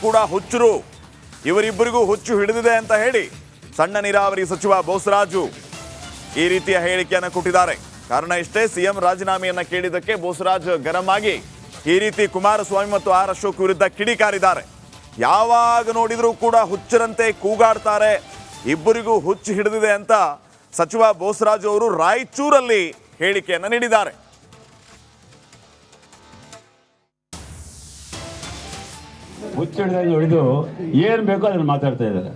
ಕೂಡ ಹುಚ್ಚರು, ಇವರಿಬ್ಬರಿಗೂ ಹುಚ್ಚು ಹಿಡಿದಿದೆ ಅಂತ ಹೇಳಿ ಸಣ್ಣ ನೀರಾವರಿ ಸಚಿವ ಬೋಸರಾಜು ಈ ರೀತಿಯ ಹೇಳಿಕೆಯನ್ನು ಕೊಟ್ಟಿದ್ದಾರೆ. ಕಾರಣ ಇಷ್ಟೇ, ಸಿಎಂ ರಾಜೀನಾಮೆಯನ್ನ ಕೇಳಿದ್ದಕ್ಕೆ ಬೋಸರಾಜ್ ಗರಂ ಆಗಿ ಈ ರೀತಿ ಕುಮಾರಸ್ವಾಮಿ ಮತ್ತು ಆರ್ ಅಶೋಕ್ ವಿರುದ್ಧ ಕಿಡಿಕಾರಿದ್ದಾರೆ. ಯಾವಾಗ ನೋಡಿದ್ರೂ ಕೂಡ ಹುಚ್ಚರಂತೆ ಕೂಗಾಡ್ತಾರೆ, ಇಬ್ಬರಿಗೂ ಹುಚ್ಚು ಹಿಡಿದಿದೆ ಅಂತ ಸಚಿವ ಬೋಸರಾಜು ಅವರು ರಾಯಚೂರಲ್ಲಿ ಹೇಳಿಕೆಯನ್ನು ನೀಡಿದ್ದಾರೆ. ಹುಚ್ಚಿಡ್ದಂಗೆ ಹೊಡೆದು ಏನು ಬೇಕೋ ಅದನ್ನು ಮಾತಾಡ್ತಾ ಇದ್ದಾರೆ.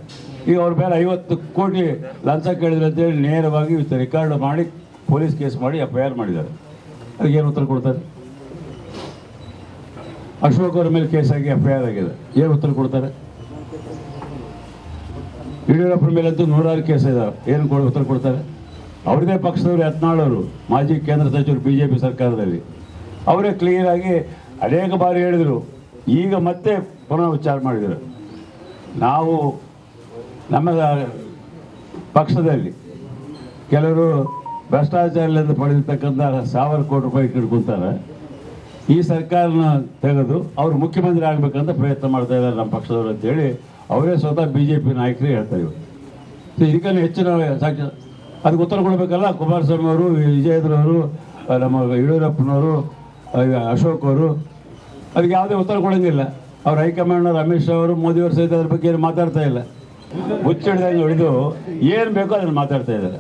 ಈಗ ಅವ್ರ ಮೇಲೆ 50 ಕೋಟಿ ಲಂಚ ಕೇಳಿದ್ರೆ ಅಂತೇಳಿ ನೇರವಾಗಿ ರೆಕಾರ್ಡ್ ಮಾಡಿ ಪೊಲೀಸ್ ಕೇಸ್ ಮಾಡಿ FIR ಮಾಡಿದ್ದಾರೆ. ಅದಕ್ಕೆ ಏನು ಉತ್ತರ ಕೊಡ್ತಾರೆ? ಅಶೋಕ್ ಅವ್ರ ಮೇಲೆ ಕೇಸ್ ಆಗಿ FIR ಆಗಿದೆ, ಏನು ಉತ್ತರ ಕೊಡ್ತಾರೆ? ಯಡಿಯೂರಪ್ಪರ ಮೇಲಂತೂ 100 ಕೇಸ್ ಇದಾವೆ, ಏನು ಉತ್ತರ ಕೊಡ್ತಾರೆ? ಅವ್ರದೇ ಪಕ್ಷದವರು ಯತ್ನಾಳ್ ಅವರು ಮಾಜಿ ಕೇಂದ್ರ ಸಚಿವರು BJP ಸರ್ಕಾರದಲ್ಲಿ, ಅವರೇ ಕ್ಲಿಯರ್ ಆಗಿ ಅನೇಕ ಬಾರಿ ಹೇಳಿದರು. ಈಗ ಮತ್ತೆ ಪುನಃ ವಿಚಾರ ಮಾಡಿದರು. ನಾವು ನಮ್ಮ ಪಕ್ಷದಲ್ಲಿ ಕೆಲವರು ಭ್ರಷ್ಟಾಚಾರದಿಂದ ಪಡೆದಿರ್ತಕ್ಕಂಥ 1000 ಕೋಟಿ ರೂಪಾಯಿ ಕಿಡ್ಕೊತಾರೆ. ಈ ಸರ್ಕಾರನ ತೆಗೆದು ಅವರು ಮುಖ್ಯಮಂತ್ರಿ ಆಗಬೇಕಂತ ಪ್ರಯತ್ನ ಮಾಡ್ತಾ ಇದ್ದಾರೆ ನಮ್ಮ ಪಕ್ಷದವರು ಅಂತೇಳಿ ಅವರೇ ಸ್ವತಃ BJP ನಾಯಕರೇ ಹೇಳ್ತಾರೆ. ಇವತ್ತು ಇದಕ್ಕಿಂತ ಹೆಚ್ಚಿನ ಸಾಕ್ಷಿ ಅದಕ್ಕೆ ಉತ್ತರ ಕೊಡಬೇಕಲ್ಲ. ಕುಮಾರಸ್ವಾಮಿ ಅವರು, ವಿಜಯೇಂದ್ರವರು, ನಮ್ಮ ಯಡಿಯೂರಪ್ಪನವರು, ಅಶೋಕ್ ಅವರು ಅದಕ್ಕೆ ಯಾವುದೇ ಉತ್ತರ ಕೊಡೋಂಗಿಲ್ಲ. ಅವ್ರ ಹೈಕಮಾಂಡ್ನವರು ಅಮಿತ್ ಶಾ ಅವರು, ಮೋದಿಯವರು ಸಹಿತ ಅದ್ರ ಬಗ್ಗೆ ಏನು ಮಾತಾಡ್ತಾ ಇಲ್ಲ. ಹುಚ್ಚಿಡ್ದಂಗೆ ಹೊಡೆದು ಏನು ಬೇಕೋ ಅದನ್ನು ಮಾತಾಡ್ತಾ ಇದ್ದಾರೆ.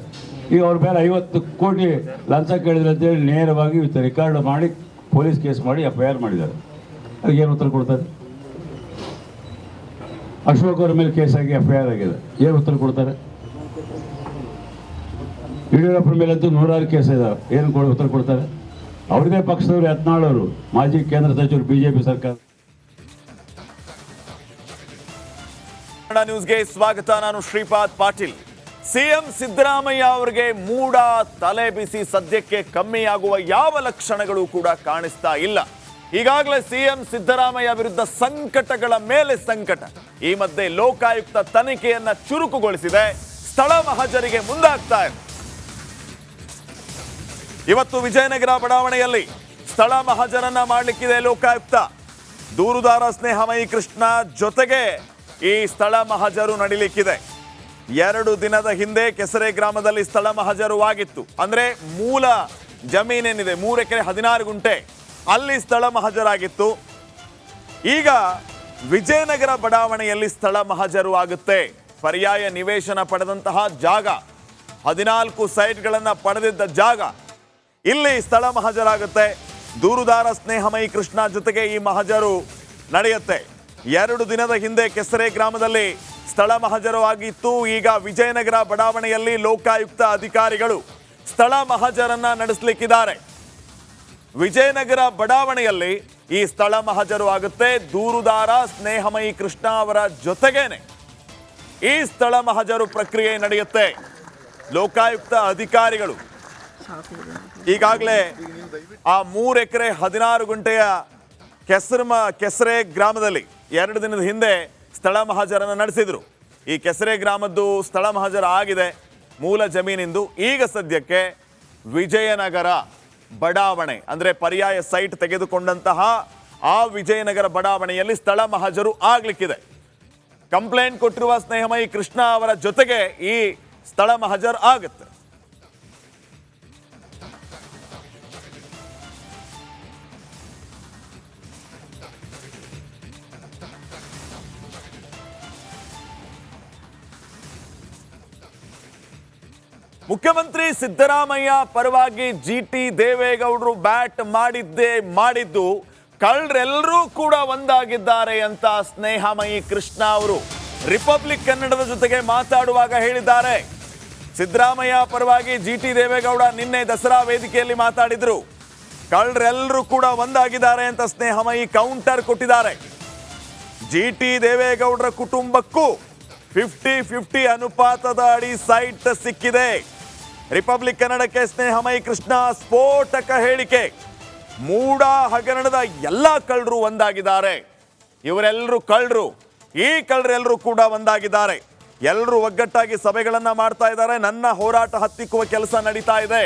ಈಗ ಅವ್ರ ಮೇಲೆ 50 ಕೋಟಿ ಲಂಚ ಕೇಳಿದ್ರೆ ಅಂತೇಳಿ ನೇರವಾಗಿ ರೆಕಾರ್ಡ್ ಮಾಡಿ ಪೊಲೀಸ್ ಕೇಸ್ ಮಾಡಿ FIR ಮಾಡಿದ್ದಾರೆ. ಅದಕ್ಕೆ ಏನು ಉತ್ತರ ಕೊಡ್ತಾರೆ? ಅಶೋಕ್ ಅವ್ರ ಮೇಲೆ ಕೇಸ್ ಆಗಿ FIR ಆಗಿದೆ, ಏನು ಉತ್ತರ ಕೊಡ್ತಾರೆ? ಯಡಿಯೂರಪ್ಪರ ಮೇಲಂತೂ 100 ಕೇಸ್ ಇದಾವೆ, ಏನು ಉತ್ತರ ಕೊಡ್ತಾರೆ? ಅವ್ರದೇ ಪಕ್ಷದವರು ಯತ್ನಾಳ್ ಅವರು ಮಾಜಿ ಕೇಂದ್ರ ಸಚಿವರು BJP ಸರ್ಕಾರ. ನ್ಯೂಸ್ಗೆ ಸ್ವಾಗತ. ನಾನು ಶ್ರೀಪಾದ್ ಪಾಟೀಲ್. ಸಿಎಂ ಸಿದ್ದರಾಮಯ್ಯ ಅವರಿಗೆ ಮೂಡ ತಲೆ ಬಿಸಿ ಸದ್ಯಕ್ಕೆ ಕಮ್ಮಿಯಾಗುವ ಯಾವ ಲಕ್ಷಣಗಳು ಕೂಡ ಕಾಣಿಸ್ತಾ ಇಲ್ಲ. ಈಗಾಗಲೇ ಸಿಎಂ ಸಿದ್ದರಾಮಯ್ಯ ವಿರುದ್ಧ ಸಂಕಟಗಳ ಮೇಲೆ ಸಂಕಟ. ಈ ಮಧ್ಯೆ ಲೋಕಾಯುಕ್ತ ತನಿಖೆಯನ್ನ ಚುರುಕುಗೊಳಿಸಿದೆ, ಸ್ಥಳ ಮಹಜರಿಗೆ ಮುಂದಾಗ್ತಾ ಇದೆ. ಇವತ್ತು ವಿಜಯನಗರ ಬಡಾವಣೆಯಲ್ಲಿ ಸ್ಥಳ ಮಹಜರನ್ನ ಮಾಡಲಿಕ್ಕಿದೆ ಲೋಕಾಯುಕ್ತ. ದೂರುದಾರ ಸ್ನೇಹಮಯಿ ಕೃಷ್ಣ ಜೊತೆಗೆ ಈ ಸ್ಥಳ ಮಹಜರು ನಡೀಲಿಕ್ಕಿದೆ. 2 ದಿನದ ಹಿಂದೆ ಕೆಸರೆ ಗ್ರಾಮದಲ್ಲಿ ಸ್ಥಳ ಮಹಜರು ಆಗಿತ್ತು. ಅಂದ್ರೆ ಮೂಲ ಜಮೀನೇನಿದೆ 3 ಎಕರೆ 16 ಗುಂಟೆ, ಅಲ್ಲಿ ಸ್ಥಳ ಮಹಜರಾಗಿತ್ತು. ಈಗ ವಿಜಯನಗರ ಬಡಾವಣೆಯಲ್ಲಿ ಸ್ಥಳ ಮಹಜರು ಆಗುತ್ತೆ. ಪರ್ಯಾಯ ನಿವೇಶನ ಪಡೆದಂತಹ ಜಾಗ, 14 ಸೈಟ್ಗಳನ್ನು ಪಡೆದಿದ್ದ ಜಾಗ, ಇಲ್ಲಿ ಸ್ಥಳ ಮಹಜರಾಗುತ್ತೆ. ದೂರುದಾರ ಸ್ನೇಹಮಯಿ ಕೃಷ್ಣ ಜೊತೆಗೆ ಈ ಮಹಜರು ನಡೆಯುತ್ತೆ. 2 ದಿನದ ಹಿಂದೆ ಕೆಸರೆ ಗ್ರಾಮದಲ್ಲಿ ಸ್ಥಳ ಮಹಜರು ಆಗಿತ್ತು. ಈಗ ವಿಜಯನಗರ ಬಡಾವಣೆಯಲ್ಲಿ ಲೋಕಾಯುಕ್ತ ಅಧಿಕಾರಿಗಳು ಸ್ಥಳ ಮಹಜರನ್ನ ನಡೆಸಲಿಕ್ಕಿದ್ದಾರೆ. ವಿಜಯನಗರ ಬಡಾವಣೆಯಲ್ಲಿ ಈ ಸ್ಥಳ ಮಹಜರು ಆಗುತ್ತೆ. ದೂರುದಾರ ಸ್ನೇಹಮಯಿ ಕೃಷ್ಣ ಅವರ ಜೊತೆಗೇನೆ ಈ ಸ್ಥಳ ಮಹಜರು ಪ್ರಕ್ರಿಯೆ ನಡೆಯುತ್ತೆ. ಲೋಕಾಯುಕ್ತ ಅಧಿಕಾರಿಗಳು ಈಗಾಗಲೇ ಆ 3 ಎಕರೆ 16 ಗುಂಟೆಯ ಕೆಸರೆ ಗ್ರಾಮದಲ್ಲಿ 2 ದಿನದ ಹಿಂದೆ ಸ್ಥಳ ಮಹಜರನ್ನು ನಡೆಸಿದ್ರು. ಈ ಕೆಸರೆ ಗ್ರಾಮದ್ದು ಸ್ಥಳ ಮಹಜರ ಆಗಿದೆ, ಮೂಲ ಜಮೀನಿಂದು. ಈಗ ಸದ್ಯಕ್ಕೆ ವಿಜಯನಗರ ಬಡಾವಣೆ ಅಂದ್ರೆ ಪರ್ಯಾಯ ಸೈಟ್ ತೆಗೆದುಕೊಂಡಂತಹ ಆ ವಿಜಯನಗರ ಬಡಾವಣೆಯಲ್ಲಿ ಸ್ಥಳ ಮಹಜರು ಆಗ್ಲಿಕ್ಕಿದೆ. ಕಂಪ್ಲೇಂಟ್ ಕೊಟ್ಟಿರುವ ಸ್ನೇಹಮಯಿ ಕೃಷ್ಣ ಅವರ ಜೊತೆಗೆ ಈ ಸ್ಥಳ ಮಹಜರ್ ಆಗುತ್ತೆ. ಮುಖ್ಯಮಂತ್ರಿ ಸಿದ್ದರಾಮಯ್ಯ ಪರವಾಗಿ GT ದೇವೇಗೌಡರು ಬ್ಯಾಟ್ ಮಾಡಿದ್ದು ಕಳ್ಳರೆಲ್ಲರೂ ಕೂಡ ಒಂದಾಗಿದ್ದಾರೆ ಅಂತ ಸ್ನೇಹಮಯಿ ಕೃಷ್ಣ ಅವರು ರಿಪಬ್ಲಿಕ್ ಕನ್ನಡದ ಜೊತೆಗೆ ಮಾತಾಡುವಾಗ ಹೇಳಿದ್ದಾರೆ. ಸಿದ್ದರಾಮಯ್ಯ ಪರವಾಗಿ GT ದೇವೇಗೌಡ ನಿನ್ನೆ ದಸರಾ ವೇದಿಕೆಯಲ್ಲಿ ಮಾತಾಡಿದ್ರು. ಕಳ್ಳರೆಲ್ಲರೂ ಕೂಡ ಒಂದಾಗಿದ್ದಾರೆ ಅಂತ ಸ್ನೇಹಮಯಿ ಕೌಂಟರ್ ಕೊಟ್ಟಿದ್ದಾರೆ. GT ದೇವೇಗೌಡರ ಕುಟುಂಬಕ್ಕೂ 50-50 ಅನುಪಾತದ ಅಡಿ ಸೈಟ್ ಸಿಕ್ಕಿದೆ. ರಿಪಬ್ಲಿಕ್ ಕನ್ನಡಕ್ಕೆ ಸ್ನೇಹಮಯಿ ಕೃಷ್ಣ ಸ್ಫೋಟಕ ಹೇಳಿಕೆ. ಮೂಡ ಹಗರಣದ ಎಲ್ಲ ಕಳ್ಳರು ಒಂದಾಗಿದ್ದಾರೆ, ಇವರೆಲ್ಲರೂ ಕಳ್ಳರು, ಈ ಕಳ್ಳರೆಲ್ಲರೂ ಕೂಡ ಒಂದಾಗಿದ್ದಾರೆ, ಎಲ್ಲರೂ ಒಗ್ಗಟ್ಟಾಗಿ ಸಭೆಗಳನ್ನ ಮಾಡ್ತಾ ಇದ್ದಾರೆ, ನನ್ನ ಹೋರಾಟ ಹತ್ತಿಕ್ಕುವ ಕೆಲಸ ನಡೀತಾ ಇದೆ.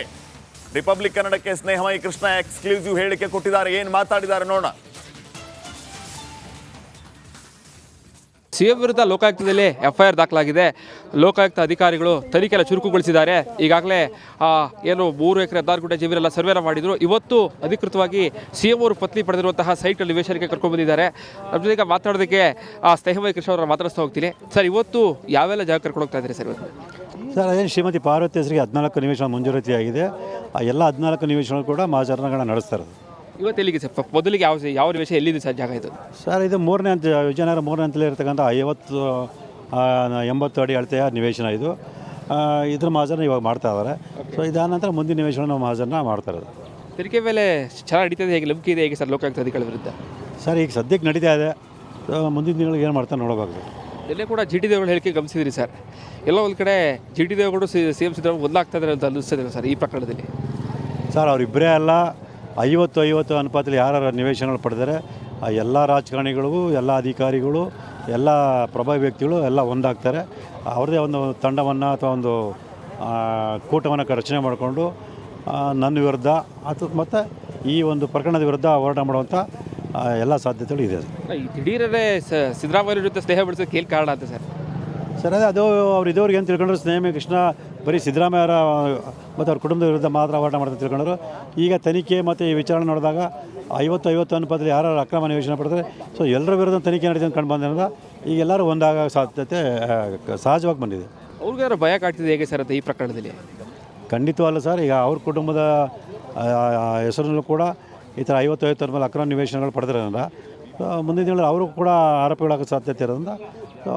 ರಿಪಬ್ಲಿಕ್ ಕನ್ನಡಕ್ಕೆ ಸ್ನೇಹಮಯಿ ಕೃಷ್ಣ ಎಕ್ಸ್ಕ್ಲೂಸಿವ್ ಹೇಳಿಕೆ ಕೊಟ್ಟಿದ್ದಾರೆ. ಏನು ಮಾತಾಡಿದ್ದಾರೆ ನೋಡೋಣ. ಸಿಎಂ ವಿರುದ್ಧ ಲೋಕಾಯುಕ್ತದಲ್ಲಿ FIR ದಾಖಲಾಗಿದೆ. ಲೋಕಾಯುಕ್ತ ಅಧಿಕಾರಿಗಳು ತನಿಖೆಲ್ಲ ಚುರುಕುಗೊಳಿಸಿದ್ದಾರೆ. ಈಗಾಗಲೇ ಏನು 3 ಎಕರೆ 16 ಗುಂಟೆ ಜಮೀನೆಲ್ಲ ಸರ್ವೇನ ಮಾಡಿದ್ರು. ಇವತ್ತು ಅಧಿಕೃತವಾಗಿ ಸಿಎಂ ಅವರು ಪತ್ನಿ ಪಡೆದಿರುವಂತಹ ಸೈಟ್ ನಿವೇಶನಕ್ಕೆ ಕರ್ಕೊಂಡು ಬಂದಿದ್ದಾರೆ. ನಮ್ಮ ಜೊತೆಗೆ ಮಾತಾಡೋದಕ್ಕೆ ಸ್ನೇಹಮಯಿ ಕೃಷ್ಣ ಅವರ ಮಾತಾಡಿಸ್ತಾ ಹೋಗ್ತೀನಿ. ಸರ್, ಇವತ್ತು ಯಾವೆಲ್ಲ ಜಾಗ ಕರ್ಕೊಂಡು ಹೋಗ್ತಾ ಇದ್ದಾರೆ ಸರ್ ಇವತ್ತು? ಸರ್, ಅದೇನು ಶ್ರೀಮತಿ ಪಾರ್ವತಿ ಹೆಸರಿಗೆ 14 ನಿವೇಶನ ಮಂಜೂರಾತಿಯಾಗಿದೆ. ಆ ಎಲ್ಲ 14 ನಿವೇಶನಗಳು ಕೂಡ ಮಹಾಜನಗಳನ್ನ ನಡೆಸ್ತಾ ಇರೋದು. ಇವತ್ತು ಎಲ್ಲಿಗೆ ಸರ್? ಮೊದಲಿಗೆ ಯಾವ ನಿವೇಶನ ಎಲ್ಲಿದೆ ಸರ್ ಜಾಗ ಇದು? ಸರ್, ಇದು 3ನೇ ಹಂತ, ವಿಜಯನಗರ 3ನೇ ಹಂತದಲ್ಲಿ ಇರತಕ್ಕಂಥ 80 ಅಡಿ ಅಳತೆಯ ನಿವೇಶನ ಇದು. ಇದ್ರ ಮಹಾಜನ ಇವಾಗ ಮಾಡ್ತಾ ಇದ್ದಾರೆ. ಸೊ ಇದಾದ ನಂತರ ಮುಂದಿನ ನಿವೇಶನ ಮಹಾಜನ ಮಾಡ್ತಾ ಇರೋದು. ತೆರಿಗೆ ಮೇಲೆ ಚೆನ್ನಾಗಿ ನಡೀತದೆ, ಹೇಗೆ ನಂಬಿಕೆ ಇದೆ ಹೇಗೆ ಸರ್ ಲೋಕಾಯುಕ್ತ ಅಧಿಕಾರಿಗಳ ವಿರುದ್ಧ? ಸರ್, ಈಗ ಸದ್ಯಕ್ಕೆ ನಡೀತಾ ಇದೆ. ಮುಂದಿನ ದಿನಗಳಿಗೆ ಏನು ಮಾಡ್ತಾ ನೋಡೋಕ್ಕಾಗಲ್ಲ. ಎಲ್ಲೇ ಕೂಡ GT ದೇವೇಗೌಡ ಹೇಳಿಕೆ ಗಮನಿಸಿದ್ರಿ ಸರ್. ಎಲ್ಲ ಒಂದು ಕಡೆ GT ದೇವೇಗೌಡ CM ಸಿದ್ದರಾಮಯ್ಯ ಒಂದಾಗ್ತಾ ಇದ್ದಾರೆ ಅಂತ ಅನ್ನಿಸ್ತದೆ ಸರ್ ಈ ಪ್ರಕರಣದಲ್ಲಿ. ಸರ್, ಅವರಿಬ್ಬರೇ ಅಲ್ಲ, 50-50 ಅನುಪಾತದಲ್ಲಿ ಯಾರು ನಿವೇಶನಗಳು ಪಡೆದರೆ ಆ ಎಲ್ಲ ರಾಜಕಾರಣಿಗಳಿಗೂ, ಎಲ್ಲ ಅಧಿಕಾರಿಗಳು, ಎಲ್ಲ ಪ್ರಭಾವಿ ವ್ಯಕ್ತಿಗಳು ಎಲ್ಲ ಒಂದಾಗ್ತಾರೆ. ಅವ್ರದ್ದೇ ಒಂದು ತಂಡವನ್ನು ಅಥವಾ ಒಂದು ಕೂಟವನ್ನು ರಚನೆ ಮಾಡಿಕೊಂಡು ನನ್ನ ವಿರುದ್ಧ ಮತ್ತು ಈ ಒಂದು ಪ್ರಕರಣದ ವಿರುದ್ಧ ಹೋರಾಟ ಮಾಡುವಂಥ ಎಲ್ಲ ಸಾಧ್ಯತೆಗಳು ಇದೆ. ಈ ದಿಢೀರೇ ಸಿದ್ದರಾಮಯ್ಯ ವಿರುದ್ಧ ಸ್ನೇಹ ಬೆಳೆಸೋಕೆ ಏನು ಕಾರಣ ಅಂತ ಸರ್? ಸರ್, ಅದು ಅವ್ರು ಇದುವರೆಗೆ ಏನು ತಿಳ್ಕೊಂಡ್ರು, ಸ್ನೇಹಮಯಿ ಕೃಷ್ಣ ಬರೀ ಸಿದ್ದರಾಮಯ್ಯರ ಮತ್ತು ಅವ್ರ ಕುಟುಂಬದ ವಿರುದ್ಧ ಮಾತ್ರ ಹೋರಾಟ ಮಾಡ್ತಾ ತಿಳ್ಕೊಂಡ್ರು. ಈಗ ತನಿಖೆ ಮತ್ತು ಈ ವಿಚಾರಣೆ ನೋಡಿದಾಗ 50-50 ಅನುಪಾತದಲ್ಲಿ ಯಾರು ಅಕ್ರಮ ನಿವೇಶನ ಪಡ್ತಾರೆ, ಸೊ ಎಲ್ಲರ ವಿರುದ್ಧ ತನಿಖೆ ನಡೆದು ಕಂಡು ಬಂದಿರೋದ್ರಿಂದ ಈಗ ಎಲ್ಲರೂ ಒಂದಾಗ ಸಾಧ್ಯತೆ ಸಹಜವಾಗಿ ಬಂದಿದೆ. ಅವ್ರಿಗಾದ್ರೂ ಭಯ ಕಾಡ್ತಿದೆ ಹೇಗೆ ಸರ್ ಅಂತ ಈ ಪ್ರಕರಣದಲ್ಲಿ? ಖಂಡಿತವಲ್ಲ ಸರ್. ಈಗ ಅವ್ರ ಕುಟುಂಬದ ಹೆಸರಲ್ಲೂ ಕೂಡ ಈ ಥರ 50-50 ಮೇಲೆ ಅಕ್ರಮ ನಿವೇಶನಗಳು ಪಡೆದಿರೋದ್ರಿಂದ ಮುಂದಿನ ದಿನಗಳಲ್ಲಿ ಅವರು ಕೂಡ ಆರೋಪಿಗಳಾಗೋ ಸಾಧ್ಯತೆ ಇರೋದ್ರಿಂದ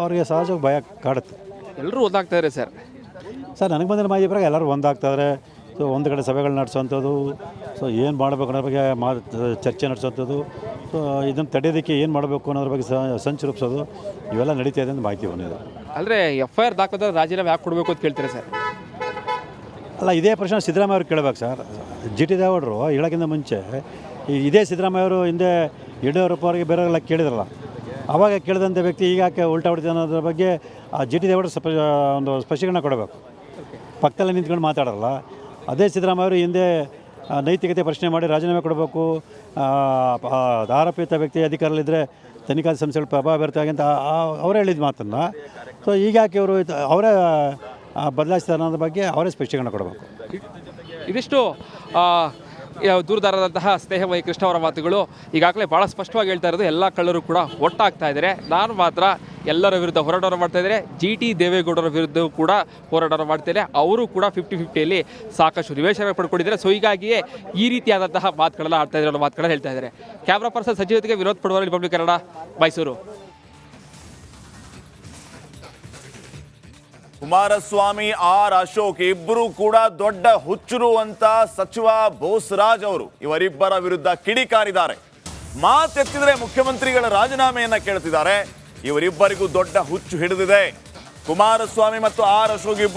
ಅವರಿಗೆ ಸಹಜವಾಗಿ ಭಯ ಕಾಡುತ್ತೆ. ಎಲ್ಲರೂ ಒಂದಾಗ್ತಾರೆ ಸರ್. ಸರ್, ನನಗೆ ಬಂದಿರೋ ಮಾಹಿತಿ ಪ್ರಕಾರ ಎಲ್ಲರೂ ಒಂದಾಗ್ತಾರೆ. ಸೊ ಒಂದು ಕಡೆ ಸಭೆಗಳು ನಡೆಸೋವಂಥದ್ದು, ಸೊ ಏನು ಮಾಡಬೇಕು ಅನ್ನೋದ್ರ ಬಗ್ಗೆ ಚರ್ಚೆ ನಡೆಸೋವಂಥದ್ದು, ಸೊ ಇದನ್ನು ತಡೆಯೋದಕ್ಕೆ ಏನು ಮಾಡಬೇಕು ಅನ್ನೋದ್ರ ಬಗ್ಗೆ ಸಂಚು ರೂಪಿಸೋದು ಇವೆಲ್ಲ ನಡೀತಾ ಇದೆ ಅಂತ ಮಾಹಿತಿ ಬಂದಿದೆ. ಅಂದರೆ FIR ದಾಖಲಾದ ರಾಜೀನಾಮೆ ಯಾಕೆ ಕೊಡಬೇಕು ಅಂತ ಕೇಳ್ತಾರೆ ಸರ್? ಅಲ್ಲ, ಇದೇ ಪ್ರಶ್ನೆ ಸಿದ್ದರಾಮಯ್ಯ ಅವ್ರು ಕೇಳಬೇಕು ಸರ್. GT ದೇವೇಗೌಡರು ಹೇಳೋಕ್ಕಿಂತ ಮುಂಚೆ ಇದೇ ಸಿದ್ದರಾಮಯ್ಯ ಅವರು ಹಿಂದೆ ಯಡಿಯೂರಪ್ಪ ಅವರಿಗೆ ಬೇರೆಲ್ಲ ಕೇಳಿದ್ರಲ್ಲ, ಆವಾಗ ಕೇಳಿದಂಥ ವ್ಯಕ್ತಿ ಈಗ ಯಾಕೆ ಉಲ್ಟಾ ಹೊಡಿತ ಅನ್ನೋದ್ರ ಬಗ್ಗೆ GT ದೇವೇಗೌಡರು ಒಂದು ಸ್ಪಷ್ಟೀಕರಣ ಕೊಡಬೇಕು. ಪಕ್ಕದಲ್ಲೇ ನಿಂತ್ಕೊಂಡು ಮಾತಾಡೋಲ್ಲ. ಅದೇ ಸಿದ್ದರಾಮಯ್ಯ ಅವರು ಹಿಂದೆ ನೈತಿಕತೆ ಪ್ರಶ್ನೆ ಮಾಡಿ ರಾಜೀನಾಮೆ ಕೊಡಬೇಕು, ಆರೋಪಿತ ವ್ಯಕ್ತಿ ಅಧಿಕಾರದಲ್ಲಿದ್ದರೆ ತನಿಖಾ ಸಂಸ್ಥೆಗಳು ಪ್ರಭಾವ ಬೀರ್ತಾವೆ ಅಂತ ಅವರೇ ಹೇಳಿದ ಮಾತನ್ನು ಸೊ ಈಗ ಯಾಕೆ ಇವರು ಅವರೇ ಬದಲಾಯಿಸ್ತಾರೆ ಅನ್ನೋದ್ರ ಬಗ್ಗೆ ಅವರೇ ಸ್ಪಷ್ಟೀಕರಣ ಕೊಡಬೇಕು. ಇದಿಷ್ಟು ದೂರದಾರದಂತಹ ಸ್ನೇಹಮಯಿ ಕೃಷ್ಣ ಅವರ ಮಾತುಗಳು. ಈಗಾಗಲೇ ಭಾಳ ಸ್ಪಷ್ಟವಾಗಿ ಹೇಳ್ತಾ ಇರೋದು, ಎಲ್ಲ ಕಳ್ಳರು ಕೂಡ ಒಟ್ಟಾಗ್ತಾ ಇದ್ದಾರೆ. ನಾನು ಮಾತ್ರ ಎಲ್ಲರ ವಿರುದ್ಧ ಹೋರಾಟ ಮಾಡ್ತಾ ಇದ್ದಾರೆ. GT ದೇವೇಗೌಡರ ವಿರುದ್ಧ ಕೂಡ ಹೋರಾಟ ಮಾಡ್ತಾರೆ. ಅವರು ಕೂಡ 50-50ಯಲ್ಲಿ ಸಾಕಷ್ಟು ನಿವೇಶನ ಪಡ್ಕೊಂಡಿದ್ದಾರೆ. ಸೊ ಹೀಗಾಗಿಯೇ ಈ ರೀತಿಯಾದಂತಹ ಮಾತುಗಳೆಲ್ಲ ಆಡ್ತಾ ಇದ್ದಾರೆ ಅನ್ನೋ ಮಾತುಗಳನ್ನ ಹೇಳ್ತಾ ಇದ್ದಾರೆ. ಕ್ಯಾಮ್ರಾ ಪರ್ಸನ್ ಸಂಜಯ್ ಜೊತೆಗೆ ವಿನೋದ್ ಪಡವಾರಿ, ರಿಪಬ್ಲಿಕ್ ಕನ್ನಡ, ಮೈಸೂರು. ಕುಮಾರಸ್ವಾಮಿ, ಅಶೋಕ್ ಇಬ್ಬರು ಕೂಡ ದೊಡ್ಡ ಹುಚ್ಚರು ಅಂತ ಸಚಿವ ಬೋಸರಾಜ್ ಅವರು ಇವರಿಬ್ಬರ ವಿರುದ್ಧ ಕಿಡಿಕಾರಿದ್ದಾರೆ. ಮಾತೆತ್ತಿದ್ರೆ ಮುಖ್ಯಮಂತ್ರಿಗಳ ರಾಜೀನಾಮೆಯನ್ನ ಕೇಳ್ತಿದ್ದಾರೆ. ಇವರಿಬ್ಬರಿಗೂ ದೊಡ್ಡ ಹುಚ್ಚು ಹಿಡಿದಿದೆ. ಕುಮಾರಸ್ವಾಮಿ ಮತ್ತು ಅಶೋಕ್ ಇಬ್ಬರು